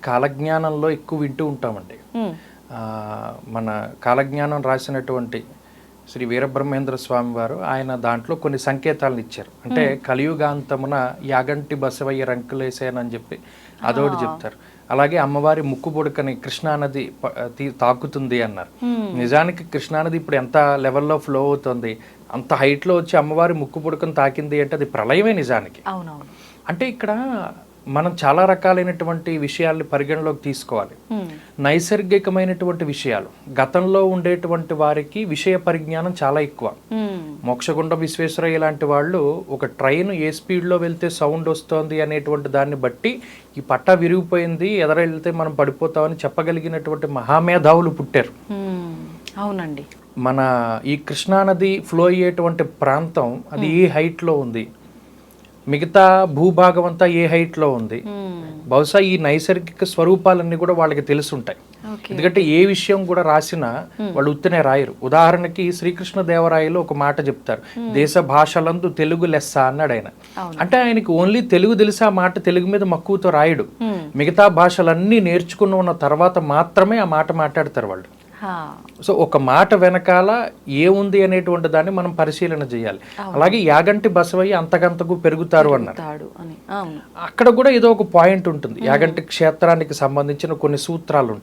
కాలజ్ఞానంలో ఎక్కువ వింటూ ఉంటామండి. మన కాలజ్ఞానం రాసినటువంటి శ్రీ వీరబ్రహ్మేంద్ర స్వామి వారు ఆయన దాంట్లో కొన్ని సంకేతాలను ఇచ్చారు. అంటే కలియుగాంతమున యాగంటి బసవయ్య రంకులేసేనని చెప్పి అదొకటి చెప్తారు. అలాగే అమ్మవారి ముక్కు పొడకని కృష్ణానది తాకుతుంది అన్నారు. నిజానికి కృష్ణానది ఇప్పుడు ఎంత లెవెల్లో ఫ్లో అవుతుంది, అంత హైట్లో వచ్చి అమ్మవారి ముక్కు పొడకను తాకింది అంటే అది ప్రళయమే నిజానికి. అంటే ఇక్కడ మనం చాలా రకాలైనటువంటి విషయాల్ని పరిగణలోకి తీసుకోవాలి. నైసర్గికమైనటువంటి విషయాలు, గతంలో ఉండేటువంటి వారికి విషయ పరిజ్ఞానం చాలా ఎక్కువ. మోక్షగుండం విశ్వేశ్వరయ్య లాంటి వాళ్ళు ఒక ట్రైన్ ఏ స్పీడ్లో వెళ్తే సౌండ్ వస్తుంది అనేటువంటి దాన్ని బట్టి ఈ పట్టా విరిగిపోయింది, ఎదర వెళ్తే మనం పడిపోతామని చెప్పగలిగినటువంటి మహామేధావులు పుట్టారు. అవునండి. మన ఈ కృష్ణానది ఫ్లో అయ్యేటువంటి ప్రాంతం అది ఏ హైట్లో ఉంది, మిగతా భూభాగం అంతా ఏ హైట్లో ఉంది, బహుశా ఈ నైసర్గిక స్వరూపాలన్నీ కూడా వాళ్ళకి తెలుసుంటాయి. ఎందుకంటే ఏ విషయం కూడా రాసినా వాళ్ళు ఉత్తనే రాయరు. ఉదాహరణకి శ్రీకృష్ణదేవరాయలు ఒక మాట చెప్తారు, దేశ భాషలందు తెలుగు లెస్స అన్నాడు ఆయన. అంటే ఆయనకి ఓన్లీ తెలుగు తెలిసి ఆ మాట తెలుగు మీద మక్కువతో రాయడు. మిగతా భాషలన్నీ నేర్చుకుని ఉన్న తర్వాత మాత్రమే ఆ మాట మాట్లాడతారు వాళ్ళు. సో ఒక మాట వెనకాల ఏముంది అనేటువంటి దాన్ని మనం పరిశీలన చేయాలి. అలాగే యాగంటి బసవయ్య అంతకంతకు పెరుగుతారు అన్నారు. అక్కడ కూడా ఏదో ఒక పాయింట్ ఉంటుంది. యాగంటి క్షేత్రానికి సంబంధించిన కొన్ని సూత్రాలు ఉంటాయి.